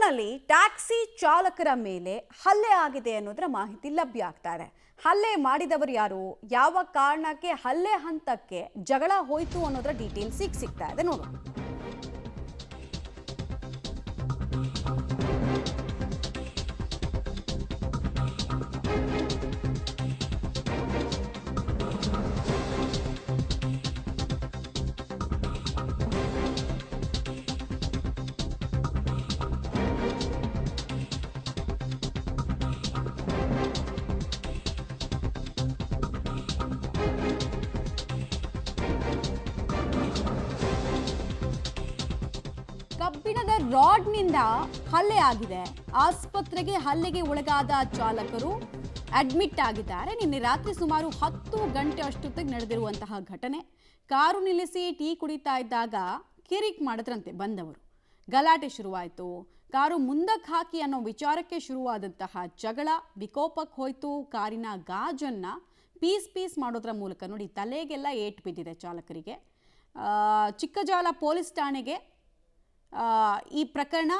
ಕಾರೂರಿನಲ್ಲಿ taxi ಚಾಲಕರ ಮೇಲೆ ಹಲ್ಲೆ ಆಗಿದೆ ಅನ್ನೋದರ ಮಾಹಿತಿ ಲಭ್ಯ ಆಗ್ತಾ ಇದೆ. ಹಲ್ಲೆ ಮಾಡಿದವರು ಯಾರು, ಯಾವ ಕಾರಣಕ್ಕೆ ಹಲ್ಲೆ ಹಂತಕ್ಕೆ ಜಗಳ ಹೋಯಿತು ಅನ್ನೋದರ ಡೀಟೇಲ್ಸ್ ಸಿಗ್ತಾ ಇದೆ ನೋಡು. ಕಬ್ಬಿಣದ ರಾಡ್ನಿಂದ ಹಲ್ಲೆ ಆಗಿದೆ. ಆಸ್ಪತ್ರೆಗೆ ಹಲ್ಲೆಗೆ ಒಳಗಾದ ಚಾಲಕರು ಅಡ್ಮಿಟ್ ಆಗಿದ್ದಾರೆ. ನಿನ್ನೆ ರಾತ್ರಿ ಸುಮಾರು 10 ಗಂಟೆ ಅಷ್ಟೊತ್ತಿಗೆ ನಡೆದಿರುವಂತಹ ಘಟನೆ. ಕಾರು ನಿಲ್ಲಿಸಿ ಟೀ ಕುಡಿತಾ ಇದ್ದಾಗ ಕಿರಿಕ್ ಮಾಡಿದ್ರಂತೆ ಬಂದವರು. ಗಲಾಟೆ ಶುರುವಾಯಿತು. ಕಾರು ಮುಂದಕ್ಕೆ ಹಾಕಿ ಅನ್ನೋ ವಿಚಾರಕ್ಕೆ ಶುರುವಾದಂತಹ ಜಗಳ ವಿಕೋಪಕ್ಕೆ ಹೋಯಿತು. ಕಾರಿನ ಗಾಜನ್ನು ಪೀಸ್ ಮಾಡೋದ್ರ ಮೂಲಕ ನೋಡಿ ತಲೆಗೆಲ್ಲ ಏಟು ಬಿದ್ದಿದೆ ಚಾಲಕರಿಗೆ. ಚಿಕ್ಕಜಾಲ ಪೊಲೀಸ್ ಠಾಣೆಗೆ ಈ ಪ್ರಕರಣ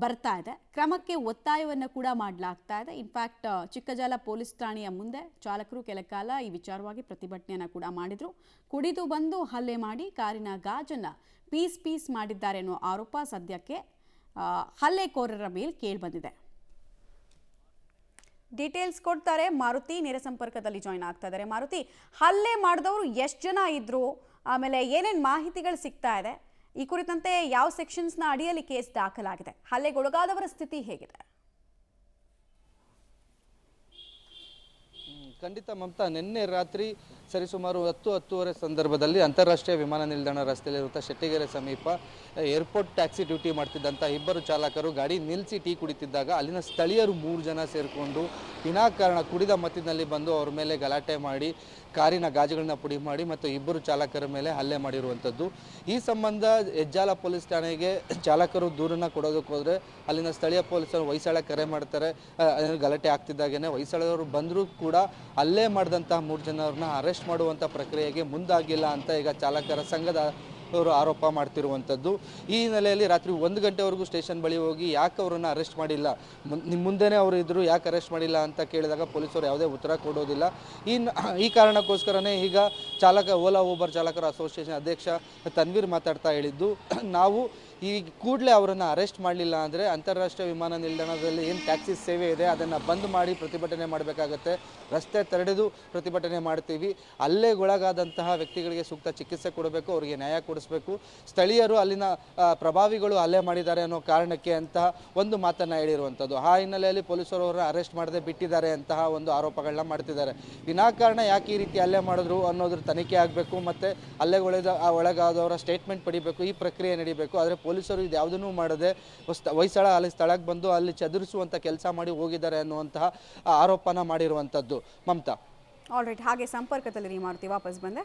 ಬರ್ತಾ ಇದೆ. ಕ್ರಮಕ್ಕೆ ಒತ್ತಾಯವನ್ನು ಕೂಡ ಮಾಡಲಾಗ್ತಾ ಇದೆ. ಇನ್ಫ್ಯಾಕ್ಟ್ ಚಿಕ್ಕಜಾಲ ಪೊಲೀಸ್ ಠಾಣೆಯ ಮುಂದೆ ಚಾಲಕರು ಕೆಲ ಕಾಲ ಈ ವಿಚಾರವಾಗಿ ಪ್ರತಿಭಟನೆಯನ್ನು ಕೂಡ ಮಾಡಿದರು. ಕುಡಿದು ಬಂದು ಹಲ್ಲೆ ಮಾಡಿ ಕಾರಿನ ಗಾಜನ್ನು ಪೀಸ್ ಮಾಡಿದ್ದಾರೆ ಅನ್ನೋ ಆರೋಪ ಸದ್ಯಕ್ಕೆ ಹಲ್ಲೆಕೋರರ ಮೇಲೆ ಕೇಳಿಬಂದಿದೆ. ಡೀಟೇಲ್ಸ್ ಕೊಡ್ತಾರೆ ಮಾರುತಿ, ನೇರ ಸಂಪರ್ಕದಲ್ಲಿ ಜಾಯ್ನ್ ಆಗ್ತಾ ಇದ್ದಾರೆ. ಮಾರುತಿ, ಹಲ್ಲೆ ಮಾಡಿದವರು ಎಷ್ಟು ಜನ ಇದ್ರು, ಆಮೇಲೆ ಏನೇನು ಮಾಹಿತಿಗಳು ಸಿಗ್ತಾ ಇದೆ, ಈ ಕುರಿತಂತೆ ಯಾವ ಸೆಕ್ಷನ್ಸ್ನ ಅಡಿಯಲ್ಲಿ ಕೇಸ್ ದಾಖಲಾಗಿದೆ, ಹಲ್ಲೆಗೊಳಗಾದವರ ಸ್ಥಿತಿ ಹೇಗಿದೆ? ಖಂಡಿತ ಮಮತಾ, ನಿನ್ನೆ ರಾತ್ರಿ ಸರಿಸುಮಾರು 10-10:30 ಸಂದರ್ಭದಲ್ಲಿ ಅಂತಾರಾಷ್ಟ್ರೀಯ ವಿಮಾನ ನಿಲ್ದಾಣ ರಸ್ತೆಯಲ್ಲಿರುವಂಥ ಶೆಟ್ಟಿಗೆರೆ ಸಮೀಪ ಏರ್ಪೋರ್ಟ್ ಟ್ಯಾಕ್ಸಿ ಡ್ಯೂಟಿ ಮಾಡ್ತಿದ್ದಂಥ ಇಬ್ಬರು ಚಾಲಕರು ಗಾಡಿ ನಿಲ್ಲಿಸಿ ಟೀ ಕುಡಿತಿದ್ದಾಗ ಅಲ್ಲಿನ ಸ್ಥಳೀಯರು 3 ಜನ ಸೇರಿಕೊಂಡು ವಿನಾಕಾರಣ ಕುಡಿದ ಮತ್ತಿನಲ್ಲಿ ಬಂದು ಅವ್ರ ಮೇಲೆ ಗಲಾಟೆ ಮಾಡಿ ಕಾರಿನ ಗಾಜುಗಳನ್ನ ಪುಡಿ ಮಾಡಿ ಮತ್ತು ಇಬ್ಬರು ಚಾಲಕರ ಮೇಲೆ ಹಲ್ಲೆ ಮಾಡಿರುವಂಥದ್ದು. ಈ ಸಂಬಂಧ ಹೆಜ್ಜಾಲ ಪೊಲೀಸ್ ಠಾಣೆಗೆ ಚಾಲಕರು ದೂರನ್ನು ಕೊಡೋದಕ್ಕೆ ಹೋದರೆ ಅಲ್ಲಿನ ಸ್ಥಳೀಯ ಪೊಲೀಸರು ಹೊಯ್ಸಳ ಕರೆ ಮಾಡ್ತಾರೆ. ಗಲಾಟೆ ಆಗ್ತಿದ್ದಾಗೇ ಹೊಯ್ಸಳವರು ಬಂದರೂ ಕೂಡ ಹಲ್ಲೆ ಮಾಡಿದಂತಹ 3 ಜನರನ್ನ ಅರೆಸ್ಟ್ ಮಾಡುವಂಥ ಪ್ರಕ್ರಿಯೆಗೆ ಮುಂದಾಗಿಲ್ಲ ಅಂತ ಈಗ ಚಾಲಕರ ಸಂಘದ ಅವರು ಆರೋಪ ಮಾಡ್ತಿರುವಂಥದ್ದು. ಈ ಹಿನ್ನೆಲೆಯಲ್ಲಿ ರಾತ್ರಿ 1 ಗಂಟೆವರೆಗೂ ಸ್ಟೇಷನ್ ಬಳಿ ಹೋಗಿ ಯಾಕೆ ಅವರನ್ನು ಅರೆಸ್ಟ್ ಮಾಡಿಲ್ಲ, ನಿಮ್ಮ ಮುಂದೆನೇ ಅವರು ಇದ್ದರು, ಯಾಕೆ ಅರೆಸ್ಟ್ ಮಾಡಿಲ್ಲ ಅಂತ ಕೇಳಿದಾಗ ಪೊಲೀಸರು ಯಾವುದೇ ಉತ್ತರ ಕೊಡೋದಿಲ್ಲ. ಈ ಕಾರಣಕ್ಕೋಸ್ಕರನೇ ಈಗ ಓಲಾ ಊಬರ್ ಚಾಲಕರ ಅಸೋಸಿಯೇಷನ್ ಅಧ್ಯಕ್ಷ ತನ್ವೀರ್ ಮಾತಾಡ್ತಾ ಹೇಳಿದ್ದು, ನಾವು ಈ ಕೂಡಲೇ ಅವರನ್ನು ಅರೆಸ್ಟ್ ಮಾಡಲಿಲ್ಲ ಅಂದರೆ ಅಂತಾರಾಷ್ಟ್ರೀಯ ವಿಮಾನ ನಿಲ್ದಾಣದಲ್ಲಿ ಏನು ಟ್ಯಾಕ್ಸಿ ಸೇವೆ ಇದೆ ಅದನ್ನು ಬಂದ್ ಮಾಡಿ ಪ್ರತಿಭಟನೆ ಮಾಡಬೇಕಾಗತ್ತೆ, ರಸ್ತೆ ತಡೆದು ಪ್ರತಿಭಟನೆ ಮಾಡ್ತೀವಿ, ಹಲ್ಲೆಗೊಳಗಾದಂತಹ ವ್ಯಕ್ತಿಗಳಿಗೆ ಸೂಕ್ತ ಚಿಕಿತ್ಸೆ ಕೊಡಬೇಕು, ಅವರಿಗೆ ನ್ಯಾಯ ಕೊಡಿಸಬೇಕು, ಸ್ಥಳೀಯರು ಅಲ್ಲಿನ ಪ್ರಭಾವಿಗಳು ಹಲ್ಲೆ ಮಾಡಿದ್ದಾರೆ ಅನ್ನೋ ಕಾರಣಕ್ಕೆ ಅಂತಹ ಒಂದು ಮಾತನ್ನು ಹೇಳಿರುವಂಥದ್ದು. ಆ ಹಿನ್ನೆಲೆಯಲ್ಲಿ ಪೊಲೀಸರು ಅವರನ್ನು ಅರೆಸ್ಟ್ ಮಾಡದೆ ಬಿಟ್ಟಿದ್ದಾರೆ ಅಂತಹ ಒಂದು ಆರೋಪಗಳನ್ನ ಮಾಡ್ತಿದ್ದಾರೆ. ವಿನಾಕಾರಣ ಯಾಕೆ ಈ ರೀತಿ ಹಲ್ಲೆ ಮಾಡಿದ್ರು ಅನ್ನೋದ್ರ ತನಿಖೆ ಆಗಬೇಕು, ಮತ್ತು ಒಳಗಾದವರ ಸ್ಟೇಟ್ಮೆಂಟ್ ಪಡಿಬೇಕು, ಈ ಪ್ರಕ್ರಿಯೆ ನಡೀಬೇಕು. ಆದರೆ ಪೊಲೀಸರು ಇದು ಯಾವುದನ್ನೂ ಮಾಡದೆ ಹೊಯ್ಸಳ ಅಲ್ಲಿ ಸ್ಥಳಕ್ಕೆ ಬಂದು ಅಲ್ಲಿ ಚದುರಿಸುವಂಥ ಕೆಲಸ ಮಾಡಿ ಹೋಗಿದ್ದಾರೆ ಅನ್ನುವಂತಹ ಆರೋಪನ ಮಾಡಿರುವಂಥದ್ದು. ಮಮತಾ, ಆಲ್ರೈಟ್, ಹಾಗೆ ಸಂಪರ್ಕದಲ್ಲಿ ಮಾರುತಿ ವಾಪಸ್ ಬಂದೆ.